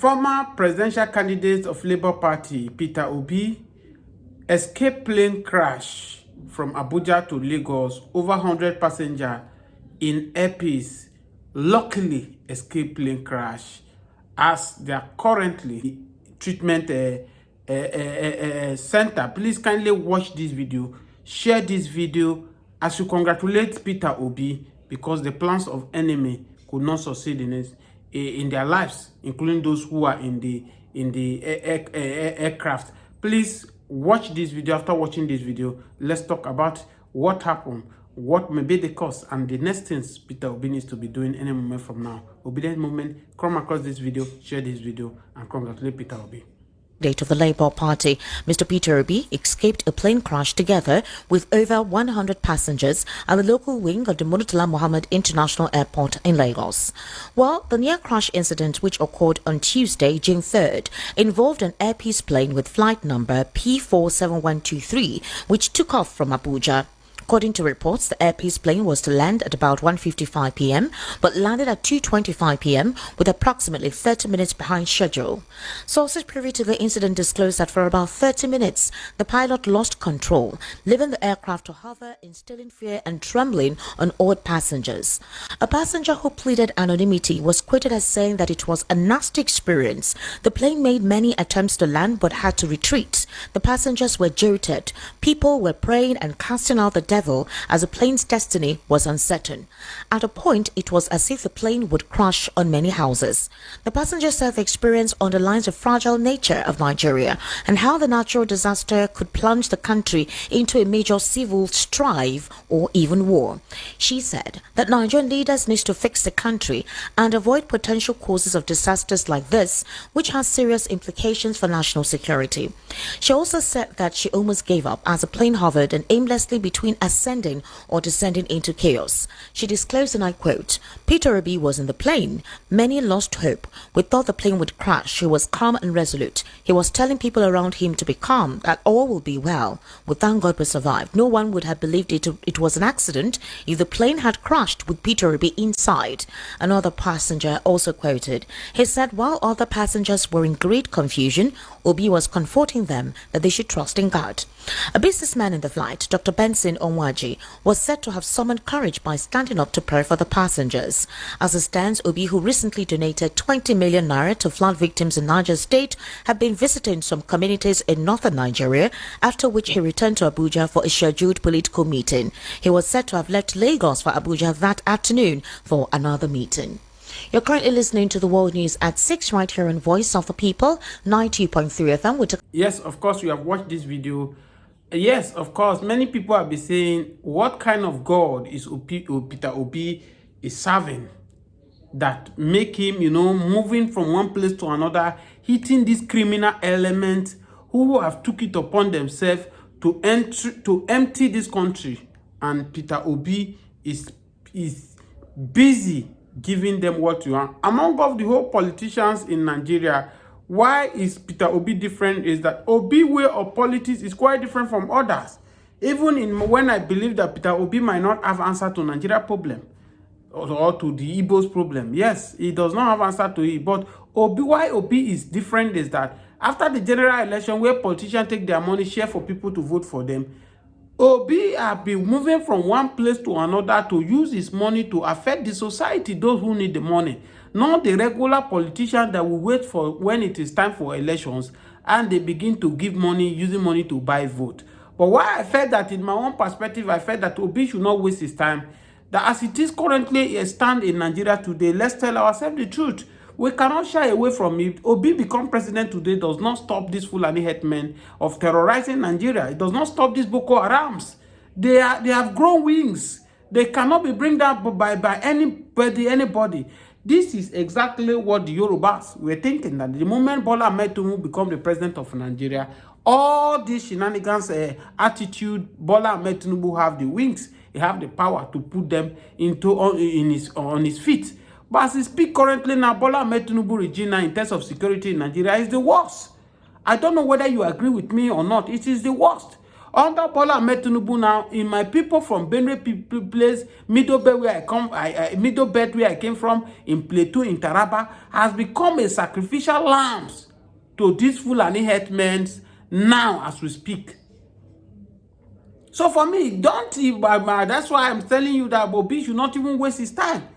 Former presidential candidate of Labour Party, Peter Obi, escaped plane crash from Abuja to Lagos, over 100 passengers in airpiece. Luckily, escaped plane crash as they are currently treatment center. Please kindly watch this video, share this video as you congratulate Peter Obi because the plans of enemy could not succeed in their lives, including those who are in the aircraft. Please watch this video. After watching this video, let's talk about what happened, what may be the cause, and the next things Peter Obi needs to be doing any moment from now. Obedient moment, come across this video, share this video, and congratulate Peter Obi. Of the Labour Party, Mr. Peter Obi escaped a plane crash together with over 100 passengers at the local wing of the Murtala Muhammad International Airport in Lagos. Well, the near crash incident, which occurred on Tuesday, June 3rd, involved an Air Peace plane with flight number P47123, which took off from Abuja. According to reports, the Air Peace plane was to land at about 1:55 p.m. but landed at 2:25 p.m. with approximately 30 minutes behind schedule. Sources privy to the incident disclosed that for about 30 minutes, the pilot lost control, leaving the aircraft to hover, instilling fear and trembling on all passengers. A passenger who pleaded anonymity was quoted as saying that it was a nasty experience. The plane made many attempts to land but had to retreat. The passengers were jolted. People were praying and casting out the devil as the plane's destiny was uncertain. At a point, it was as if the plane would crash on many houses. The passengers said the experience underlines the fragile nature of Nigeria and how the natural disaster could plunge the country into a major civil strife or even war. She said that Nigerian leaders need to fix the country and avoid potential causes of disasters like this, which has serious implications for national security. She also said that she almost gave up as the plane hovered and aimlessly between ascending or descending into chaos. She disclosed, and I quote, "Peter Obi was in the plane. Many lost hope. We thought the plane would crash. He was calm and resolute. He was telling people around him to be calm, that all will be well. We thank God we survived. No one would have believed it was an accident if the plane had crashed with Peter Obi inside." Another passenger also quoted. He said while other passengers were in great confusion, Obi was comforting them that they should trust in God. A businessman in the flight, Dr. Benson Onwaji, was said to have summoned courage by standing up to pray for the passengers. As it stands, Obi, who recently donated 20 million naira to flood victims in Niger State, had been visiting some communities in northern Nigeria, after which he returned to Abuja for a scheduled political meeting. He was said to have left Lagos for Abuja that afternoon for another meeting. You're currently listening to the World News at 6 right here on Voice of the People, 90.3 FM. Yes, of course, you have watched this video. Yes, of course, many people have been saying, what kind of God is Peter Obi is serving that make him, moving from one place to another, hitting these criminal elements who have took it upon themselves to empty this country. And Peter Obi is busy giving them what you want. Among of the whole politicians in Nigeria, why is Peter Obi different is that Obi way of politics is quite different from others. Even when I believe that Peter Obi might not have answer to Nigeria problem or to the Igbo's problem. Yes, he does not have answer to it. But why Obi is different is that after the general election where politicians take their money, share for people to vote for them, Obi have been moving from one place to another to use his money to affect the society, those who need the money. Not the regular politicians that will wait for when it is time for elections and they begin to give money, using money to buy vote. But why I felt that in my own perspective, I felt that Obi should not waste his time. That as it is currently a stand in Nigeria today, let's tell ourselves the truth. We cannot shy away from it. Obi become president today does not stop this Fulani headmen of terrorizing Nigeria. It does not stop these Boko Harams. They have grown wings. They cannot be bring down by anybody. This is exactly what the Yorubas were thinking, that the moment Bola Ahmed Tinubu become the president of Nigeria, all these shenanigans attitude, Bola Ahmed Tinubu have the wings. He have the power to put them on his feet. But as we speak currently now, Bola Ahmed Tinubu regime in terms of security in Nigeria is the worst. I don't know whether you agree with me or not. It is the worst. Under Bola Ahmed Tinubu now, in my people from Benue place, Middle Belt where I come, Middle Belt where I came from, in Plateau, in Taraba, has become a sacrificial lambs to these Fulani herdsmen now as we speak. So for me, that's why I'm telling you that Obi should not even waste his time.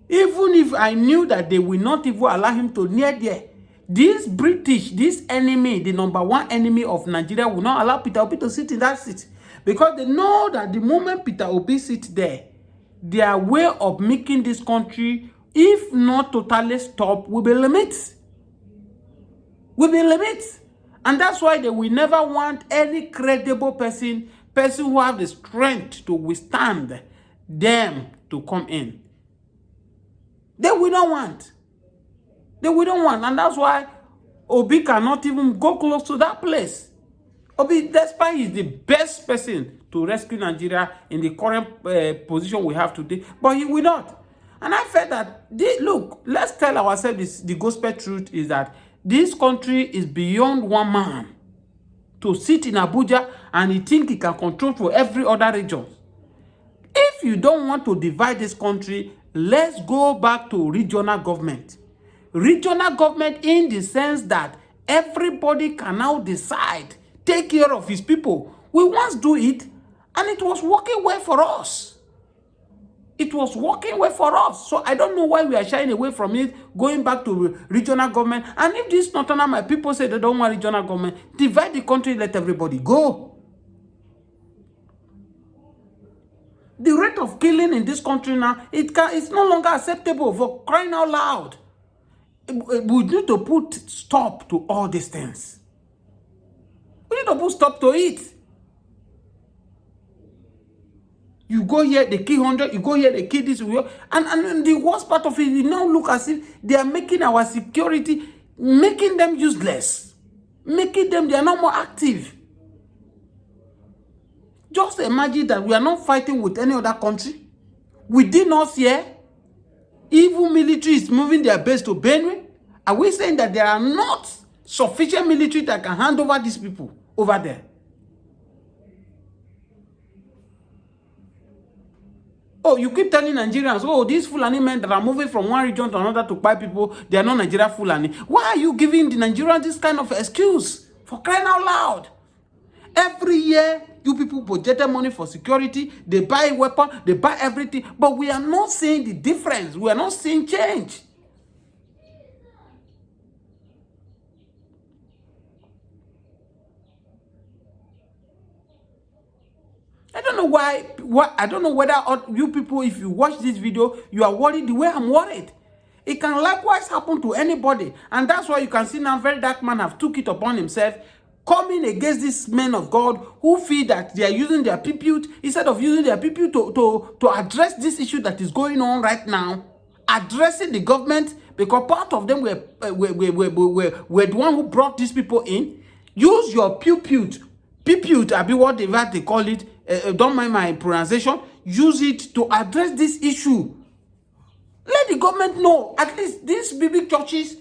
Even if I knew that they will not even allow him to near there, this British, this enemy, the #1 enemy of Nigeria, will not allow Peter Obi to sit in that seat. Because they know that the moment Peter Obi sits there, their way of making this country, if not totally stop, will be limits. Will be limits. And that's why they will never want any credible person who have the strength to withstand them to come in. They will not want. They will not want. And that's why Obi cannot even go close to that place. Obi, despite he's the best person to rescue Nigeria in the current position we have today, but he will not. And I felt that, look, let's tell ourselves this, the gospel truth is that this country is beyond one man to sit in Abuja and he think he can control for every other region. If you don't want to divide this country, let's go back to regional government. Regional government in the sense that everybody can now decide, take care of his people. We once do it, and it was working well for us. It was working well for us. So I don't know why we are shying away from it, going back to regional government. And if this Northern, my people say they don't want regional government, divide the country, let everybody go. The rate of killing in this country now, it's no longer acceptable, for crying out loud. We need to put stop to all these things. We need to put stop to it. You go here, they kill 100, you go here, they kill this. And the worst part of it, you now look as if they are making our security, making them useless. Making them, they are not more active. Just imagine that we are not fighting with any other country. Within us here, evil military is moving their base to Benue. Are we saying that there are not sufficient military that can hand over these people over there? Oh, you keep telling Nigerians, oh, these Fulani men that are moving from one region to another to buy people, they are not Nigeria Fulani. Why are you giving the Nigerians this kind of excuse? For crying out loud. Every year, you people projected money for security, they buy weapons, they buy everything, but we are not seeing the difference. We are not seeing change. I don't know why, I don't know whether you people, if you watch this video, you are worried the way I'm worried. It can likewise happen to anybody. And that's why you can see now very dark man have took it upon himself, coming against these men of God who feel that they are using their pulpit, instead of using their pulpit to address this issue that is going on right now, addressing the government, because part of them were the one who brought these people in. Use your pulpit, I be what they call it, don't mind my pronunciation, use it to address this issue. Let the government know, at least these big churches,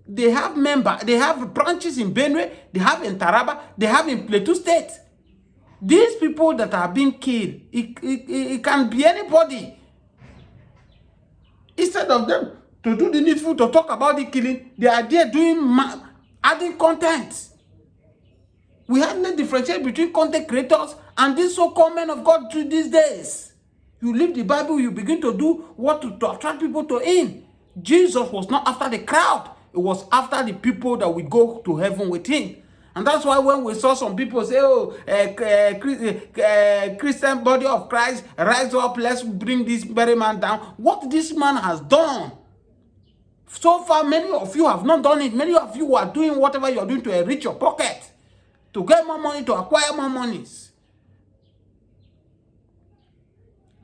they have they have branches in Benue, they have in Taraba, they have in Plateau State. These people that are being killed, it can be anybody. Instead of them to do the needful to talk about the killing, they are there doing adding content. We have no differentiate between content creators and these so-called men of God these days. You leave the Bible, you begin to do what to attract people to him. Jesus was not after the crowd. It was after the people that would go to heaven with him. And that's why when we saw some people say, oh, Christian body of Christ, rise up, let's bring this very man down. What this man has done, so far many of you have not done it. Many of you are doing whatever you're doing to enrich your pocket, to get more money, to acquire more monies.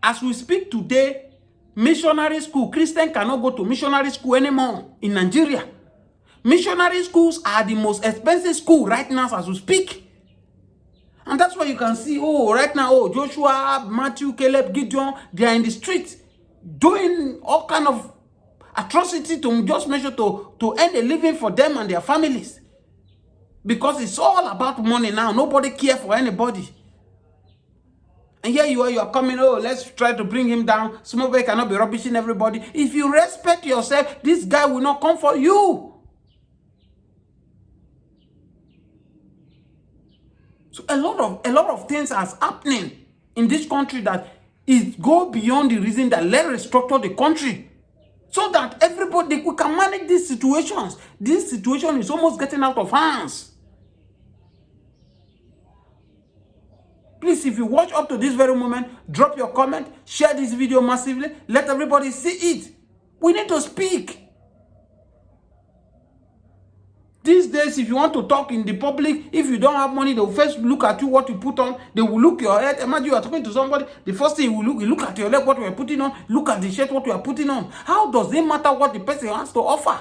As we speak today, missionary school, Christians cannot go to missionary school anymore in Nigeria. Missionary schools are the most expensive school right now as we speak. And that's why you can see, oh, right now, oh, Joshua, Matthew, Caleb, Gideon, they are in the streets doing all kind of atrocity to just measure to earn a living for them and their families. Because it's all about money now. Nobody cares for anybody. And here you are coming, oh, let's try to bring him down. Small boy cannot be rubbishing everybody. If you respect yourself, this guy will not come for you. So a lot of things are happening in this country that it go beyond the reason that let's restructure the country so that everybody we can manage these situations. This situation is almost getting out of hands. Please, if you watch up to this very moment, drop your comment, share this video massively, let everybody see it. We need to speak. These days, if you want to talk in the public, if you don't have money, they will first look at you, what you put on. They will look your head. Imagine you are talking to somebody. The first thing you look at your leg, what you are putting on. Look at the shirt, what you are putting on. How does it matter what the person has to offer?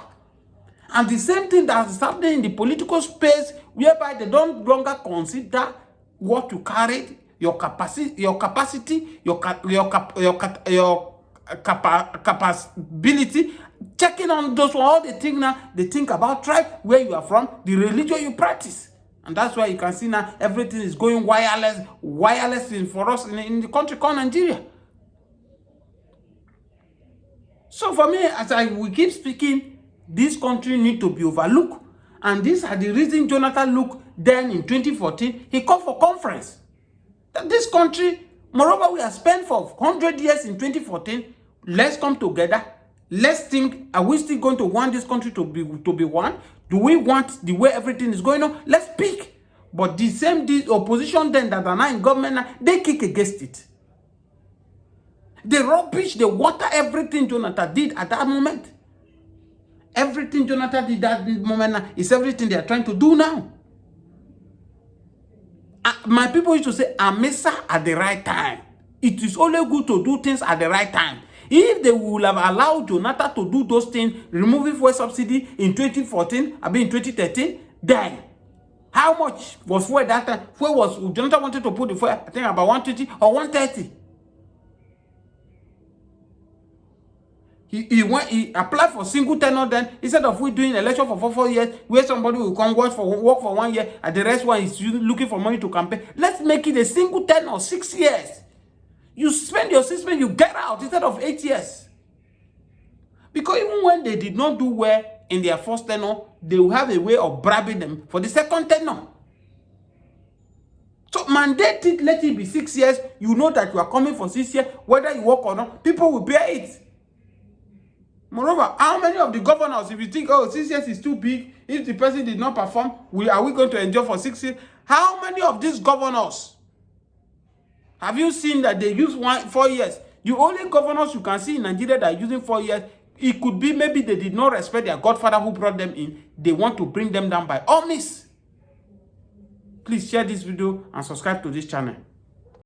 And the same thing that is happening in the political space, whereby they don't longer consider what you carried, your capacity, your capability. Checking on those all they think now, they think about tribe, where you are from, the religion you practice. And that's why you can see now everything is going wireless for us in the country called Nigeria. So for me, as we keep speaking, this country need to be overlooked. And these are the reason Jonathan looked then in 2014. He called for conference. That this country, moreover, we have spent for 100 years in 2014. Let's come together. Let's think, are we still going to want this country to be one? Do we want the way everything is going on? Let's pick. But the opposition then that are now in government now, they kick against it. They rubbish, they water everything Jonathan did at that moment. Everything Jonathan did at that moment now is everything they are trying to do now. My people used to say, Amesa at the right time. It is only good to do things at the right time. If they would have allowed Jonathan to do those things, removing fuel subsidy in 2014, I mean in 2013, then how much was fuel that time? Fuel was, Jonathan wanted to put the fuel, I think about 120 or 130. He applied for single tenure then, instead of we doing election for 4 years, where somebody will come work for 1 year, and the rest one is looking for money to campaign. Let's make it a single tenure, 6 years. You spend your 6 months, you get out instead of 8 years. Because even when they did not do well in their first tenure, they will have a way of bribing them for the second tenure. So mandate it, let it be 6 years. You know that you are coming for 6 years, whether you work or not, people will bear it. Moreover, how many of the governors, if you think, oh, 6 years is too big, if the person did not perform, are we going to enjoy for 6 years? How many of these governors have you seen that they use 4 years? The only governors you can see in Nigeria that are using 4 years, it could be maybe they did not respect their godfather who brought them in. They want to bring them down by all means. Please share this video and subscribe to this channel.